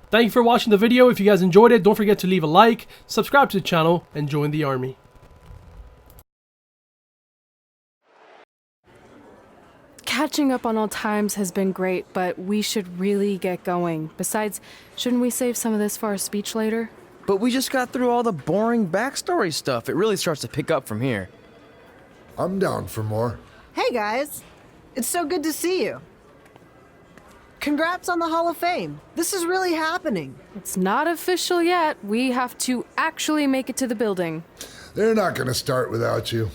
Thank you for watching the video. If you guys enjoyed it, don't forget to leave a like, subscribe to the channel, and join the army. Catching up on old times has been great, but we should really get going. Besides, shouldn't we save some of this for our speech later? But we just got through all the boring backstory stuff. It really starts to pick up from here. I'm down for more. Hey guys, it's so good to see you. Congrats on the Hall of Fame. This is really happening. It's not official yet. We have to actually make it to the building. They're not gonna start without you.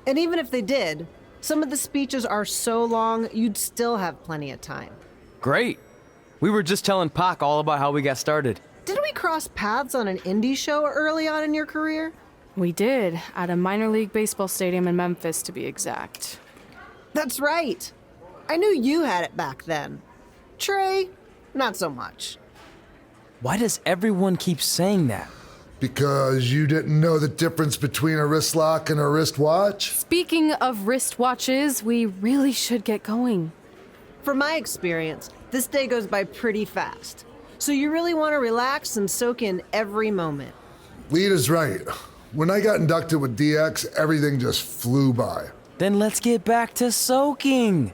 And even if they did, some of the speeches are so long, you'd still have plenty of time. Great. We were just telling Pac all about how we got started. Didn't we cross paths on an indie show early on in your career? We did, at a minor league baseball stadium in Memphis, to be exact. That's right. I knew you had it back then. Trey, not so much. Why does everyone keep saying that? Because you didn't know the difference between a wrist lock and a wristwatch? Speaking of wristwatches, we really should get going. From my experience, this day goes by pretty fast. So you really want to relax and soak in every moment. Lita's right. When I got inducted with DX, everything just flew by. Then let's get back to soaking.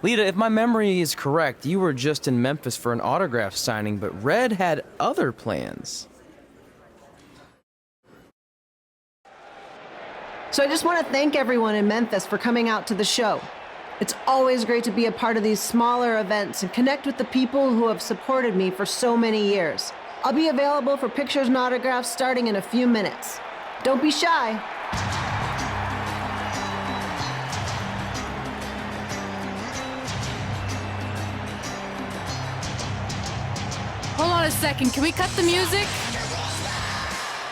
Lita, if my memory is correct, you were just in Memphis for an autograph signing, but Red had other plans. So I just want to thank everyone in Memphis for coming out to the show. It's always great to be a part of these smaller events and connect with the people who have supported me for so many years. I'll be available for pictures and autographs starting in a few minutes. Don't be shy. Hold on a second, can we cut the music?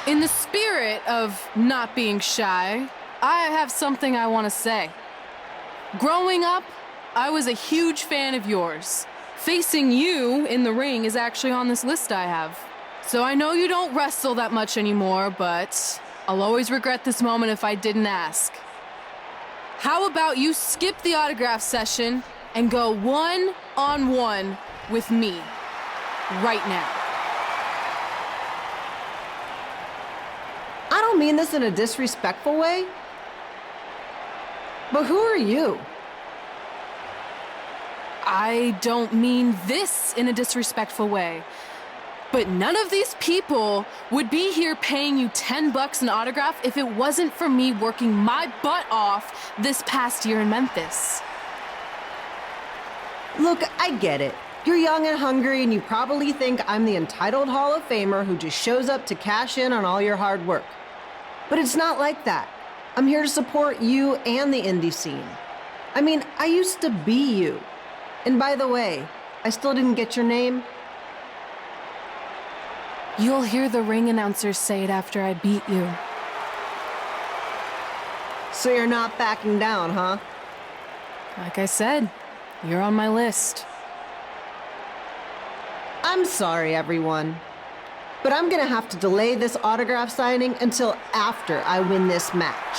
In the spirit of not being shy, I have something I want to say. Growing up, I was a huge fan of yours. Facing you in the ring is actually on this list I have. So I know you don't wrestle that much anymore, but I'll always regret this moment if I didn't ask. How about you skip the autograph session and go one-on-one with me right now? I don't mean this in a disrespectful way, but who are you? I don't mean this in a disrespectful way, but none of these people would be here paying you $10 an autograph if it wasn't for me working my butt off this past year in Memphis. Look, I get it. You're young and hungry, and you probably think I'm the entitled Hall of Famer who just shows up to cash in on all your hard work. But it's not like that. I'm here to support you and the indie scene. I mean, I used to be you. And by the way, I still didn't get your name. You'll hear the ring announcers say it after I beat you. So you're not backing down, huh? Like I said, you're on my list. I'm sorry, everyone. But I'm gonna have to delay this autograph signing until after I win this match.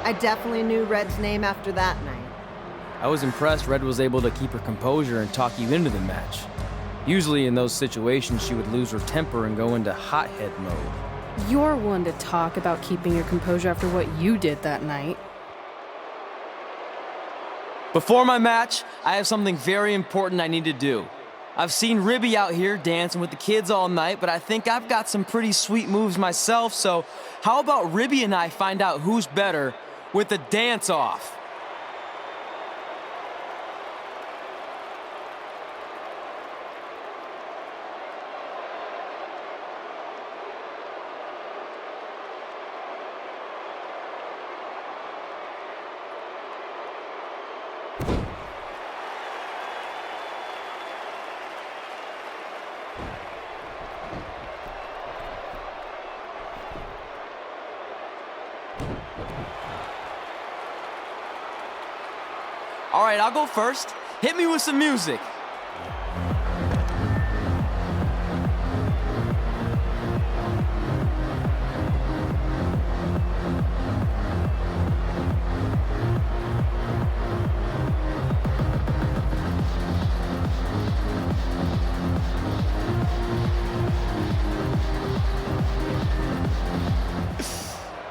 I definitely knew Red's name after that night. I was impressed Red was able to keep her composure and talk you into the match. Usually in those situations, she would lose her temper and go into hothead mode. You're one to talk about keeping your composure after what you did that night. Before my match, I have something very important I need to do. I've seen Ribby out here dancing with the kids all night, but I think I've got some pretty sweet moves myself, so how about Ribby and I find out who's better with the dance-off? All right, I'll go first. Hit me with some music.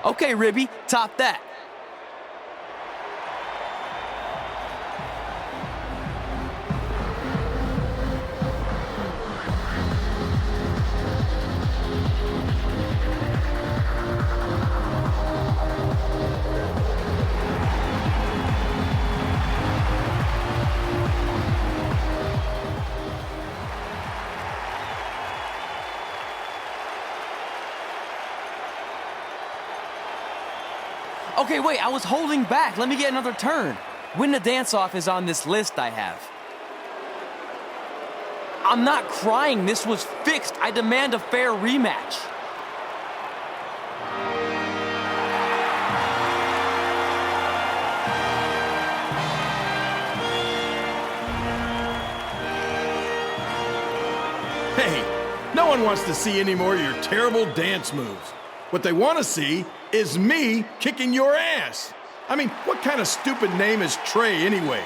Okay, Ribby, top that. Okay, wait, I was holding back. Let me get another turn. Win the dance-off is on this list I have. I'm not crying. This was fixed. I demand a fair rematch. Hey, no one wants to see any more of your terrible dance moves. What they want to see is me kicking your ass. I mean, what kind of stupid name is Trey anyway?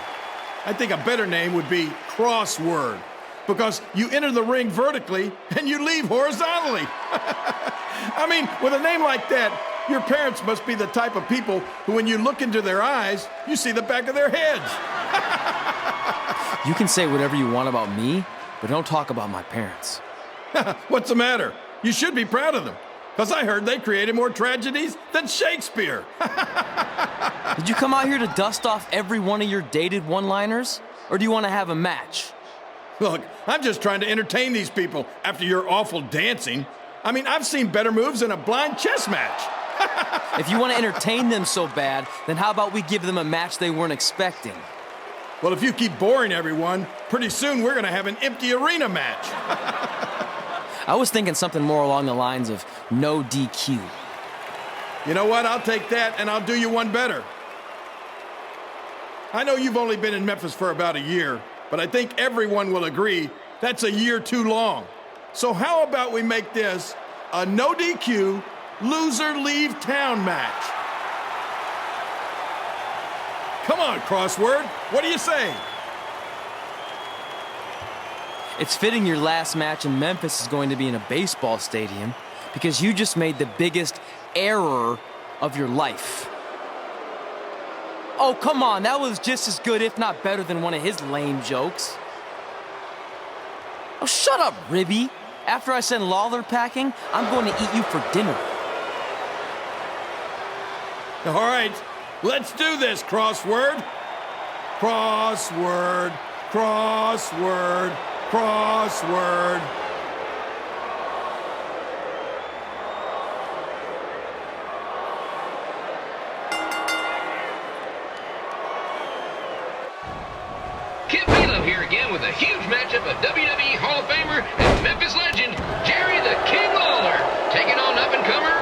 I think a better name would be Crossword, because you enter the ring vertically and you leave horizontally. I mean, with a name like that, your parents must be the type of people who, when you look into their eyes, you see the back of their heads. You can say whatever you want about me, but don't talk about my parents. What's the matter? You should be proud of them. Because I heard they created more tragedies than Shakespeare. Did you come out here to dust off every one of your dated one-liners? Or do you want to have a match? Look, I'm just trying to entertain these people after your awful dancing. I mean, I've seen better moves than a blind chess match. If you want to entertain them so bad, then how about we give them a match they weren't expecting? Well, if you keep boring everyone, pretty soon we're going to have an empty arena match. I was thinking something more along the lines of no DQ. You know what? I'll take that, and I'll do you one better. I know you've only been in Memphis for about a year, but I think everyone will agree that's a year too long. So how about we make this a no DQ, loser leave town match? Come on, Crossword. What do you say? It's fitting your last match in Memphis is going to be in a baseball stadium because you just made the biggest error of your life. Oh, come on, that was just as good, if not better, than one of his lame jokes. Oh, shut up, Ribby. After I send Lawler packing, I'm going to eat you for dinner. All right, let's do this, Crossword. Crossword, crossword, crossword. Kid Balaam here again with a huge matchup of WWE Hall of Famer and Memphis legend, Jerry the King Lawler, taking on up-and-comer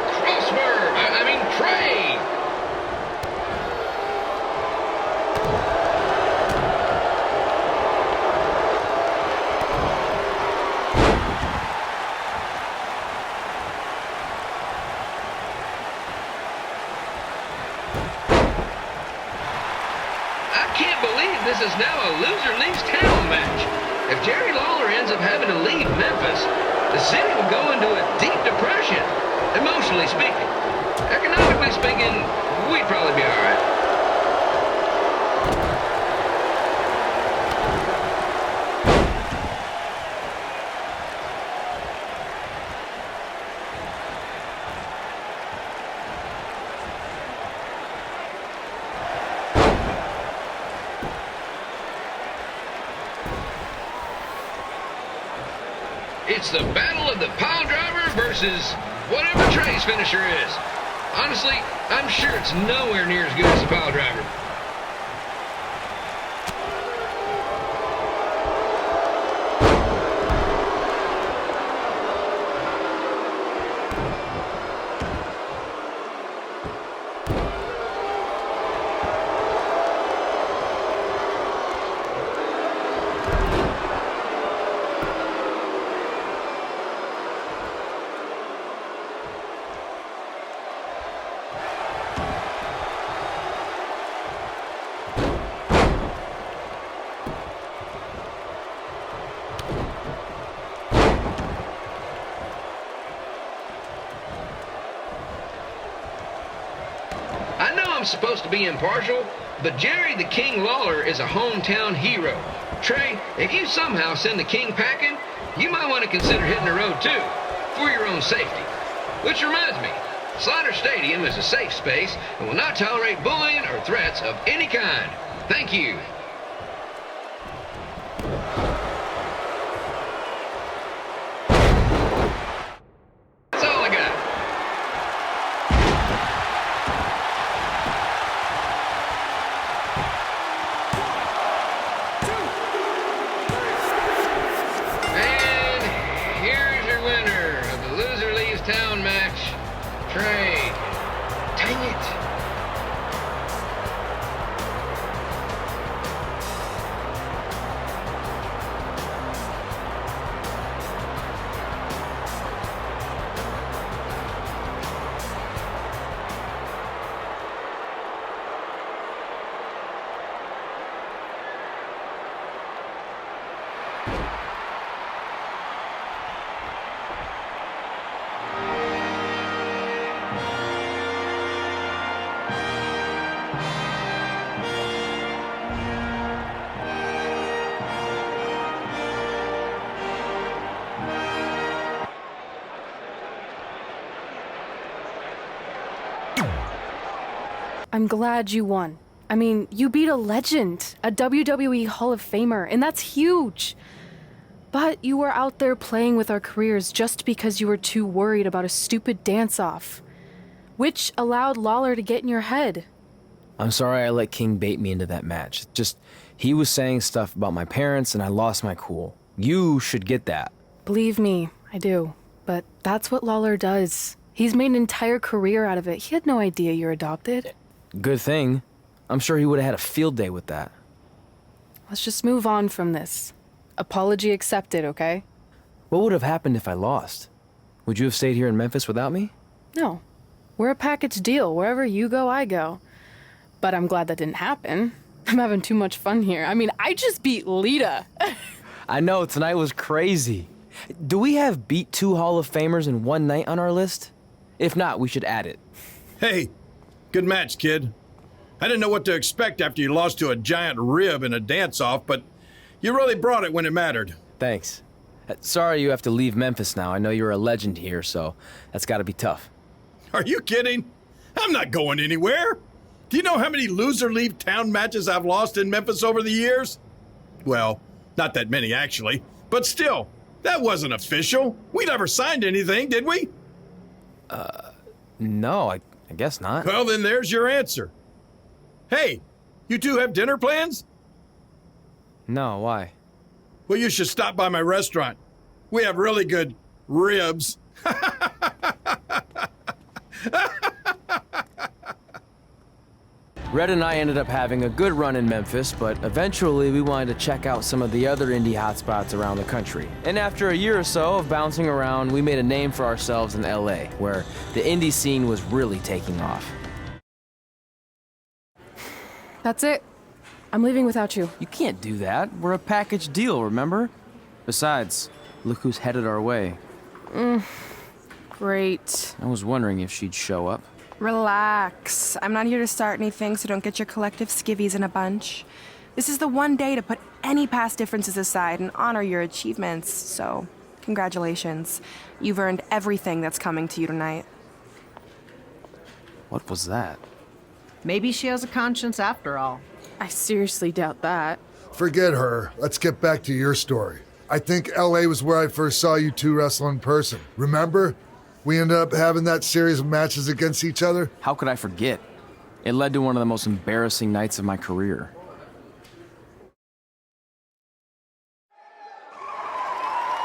Trey. This is now a loser leaves town match. If Jerry Lawler ends up having to leave Memphis, the city will go into a deep depression, emotionally speaking. Economically speaking, we'd probably be all right. It's the battle of the pile driver versus whatever Trey's finisher is. Honestly, I'm sure it's nowhere near as good as the pile driver. I'm supposed to be impartial, but Jerry the King Lawler is a hometown hero. Trey, if you somehow send the King packing, you might want to consider hitting the road too, for your own safety. Which reminds me, Slaughter Stadium is a safe space and will not tolerate bullying or threats of any kind. Thank you. That's all I got. And here's your winner of the Loser Leaves Town match, Trey. Dang it. I'm glad you won. I mean, you beat a legend, a WWE Hall of Famer, and that's huge. But you were out there playing with our careers just because you were too worried about a stupid dance-off, which allowed Lawler to get in your head. I'm sorry I let King bait me into that match. Just, he was saying stuff about my parents and I lost my cool. You should get that. Believe me, I do. But that's what Lawler does. He's made an entire career out of it. He had no idea you're adopted. Good thing. I'm sure he would have had a field day with that. Let's just move on from this. Apology accepted, okay? What would have happened if I lost? Would you have stayed here in Memphis without me? No. We're a package deal. Wherever you go, I go. But I'm glad that didn't happen. I'm having too much fun here. I mean, I just beat Lita. I know, tonight was crazy. Do we have beat 2 Hall of Famers in one night on our list? If not, we should add it. Hey, good match, kid. I didn't know what to expect after you lost to a giant rib in a dance-off, but you really brought it when it mattered. Thanks. Sorry you have to leave Memphis now. I know you're a legend here, so that's gotta be tough. Are you kidding? I'm not going anywhere. Do you know how many loser leave town matches I've lost in Memphis over the years? Well, not that many actually, but still, that wasn't official. We never signed anything, did we? No, I guess not. Well, then there's your answer. Hey, you two have dinner plans? No, why? Well, you should stop by my restaurant. We have really good ribs. Red and I ended up having a good run in Memphis, but eventually we wanted to check out some of the other indie hotspots around the country. And after a year or so of bouncing around, we made a name for ourselves in LA, where the indie scene was really taking off. That's it. I'm leaving without you. You can't do that. We're a package deal, remember? Besides, look who's headed our way. Great. I was wondering if she'd show up. Relax. I'm not here to start anything, so don't get your collective skivvies in a bunch. This is the one day to put any past differences aside and honor your achievements, so congratulations. You've earned everything that's coming to you tonight. What was that? Maybe she has a conscience after all. I seriously doubt that. Forget her. Let's get back to your story. I think LA was where I first saw you two wrestle in person. Remember? We ended up having that series of matches against each other. How could I forget? It led to one of the most embarrassing nights of my career.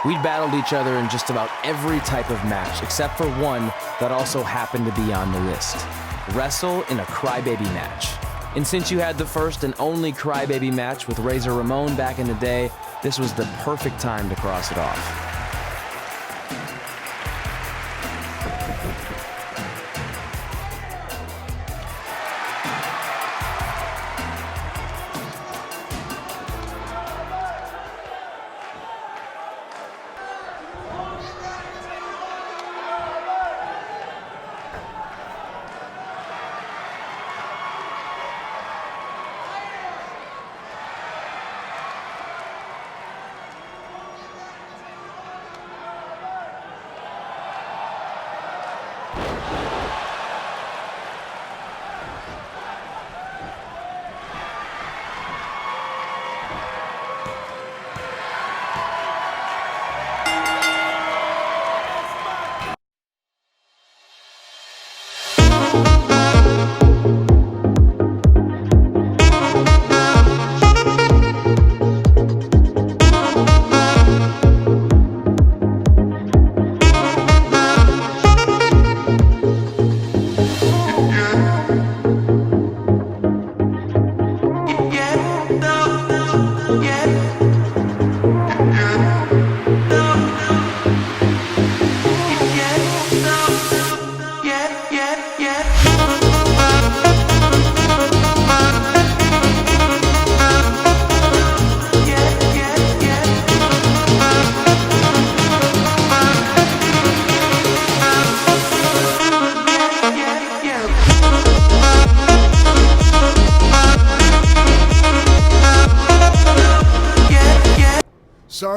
We'd battled each other in just about every type of match, except for one that also happened to be on the list. Wrestle in a crybaby match. And since you had the first and only crybaby match with Razor Ramon back in the day, this was the perfect time to cross it off.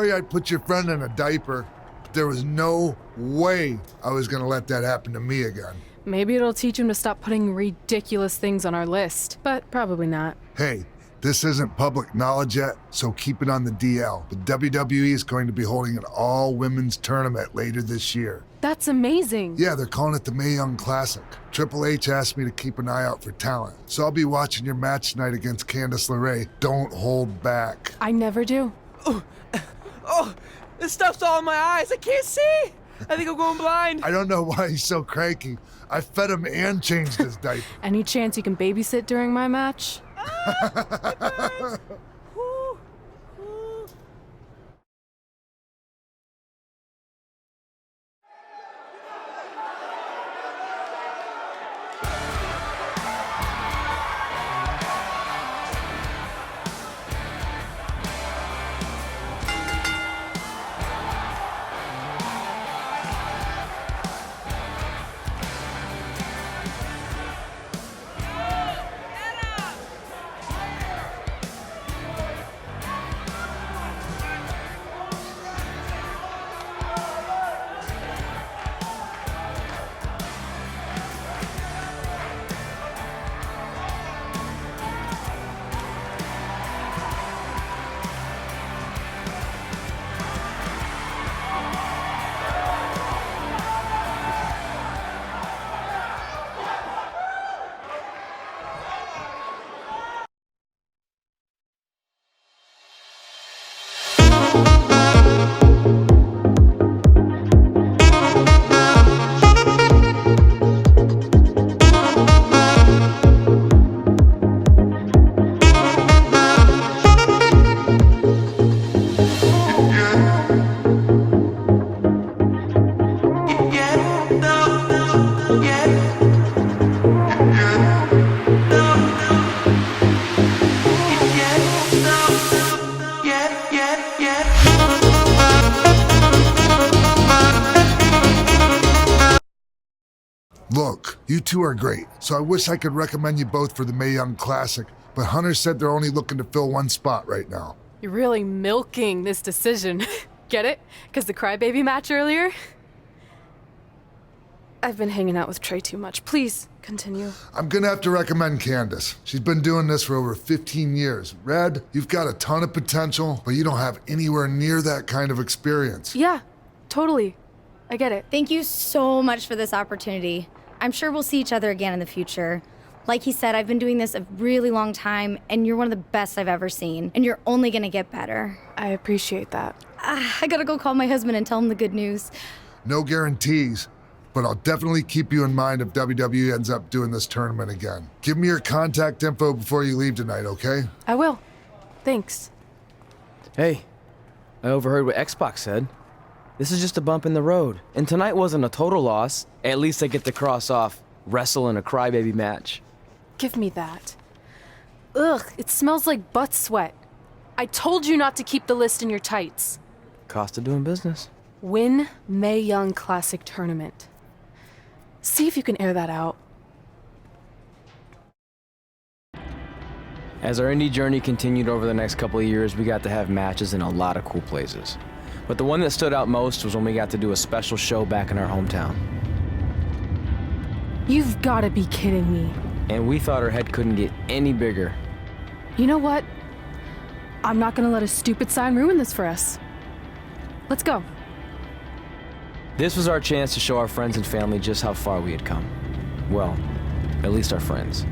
sorry I put your friend in a diaper. But there was no way I was gonna let that happen to me again. Maybe it'll teach him to stop putting ridiculous things on our list, but probably not. Hey, this isn't public knowledge yet, so keep it on the DL. But WWE is going to be holding an all-women's tournament later this year. That's amazing. Yeah, they're calling it the Mae Young Classic. Triple H asked me to keep an eye out for talent, so I'll be watching your match tonight against Candice LeRae. Don't hold back. I never do. Oh, this stuff's all in my eyes. I can't see. I think I'm going blind. I don't know why he's so cranky. I fed him and changed his diaper. Any chance you can babysit during my match? Look, you two are great, so I wish I could recommend you both for the Mae Young Classic, but Hunter said they're only looking to fill one spot right now. You're really milking this decision. Get it? Because the crybaby match earlier? I've been hanging out with Trey too much. Please, continue. I'm gonna have to recommend Candice. She's been doing this for over 15 years. Red, you've got a ton of potential, but you don't have anywhere near that kind of experience. Yeah, totally. I get it. Thank you so much for this opportunity. I'm sure we'll see each other again in the future. Like he said, I've been doing this a really long time, and you're one of the best I've ever seen, and you're only gonna get better. I appreciate that. I gotta go call my husband and tell him the good news. No guarantees, but I'll definitely keep you in mind if WWE ends up doing this tournament again. Give me your contact info before you leave tonight, okay? I will. Thanks. Hey, I overheard what Xbox said. This is just a bump in the road. And tonight wasn't a total loss. At least I get to cross off wrestle in a crybaby match. Give me that. Ugh, it smells like butt sweat. I told you not to keep the list in your tights. Cost of doing business. Win Mae Young Classic Tournament. See if you can air that out. As our indie journey continued over the next couple of years, we got to have matches in a lot of cool places. But the one that stood out most was when we got to do a special show back in our hometown. You've gotta be kidding me. And we thought our head couldn't get any bigger. You know what? I'm not gonna let a stupid sign ruin this for us. Let's go. This was our chance to show our friends and family just how far we had come. Well, at least our friends.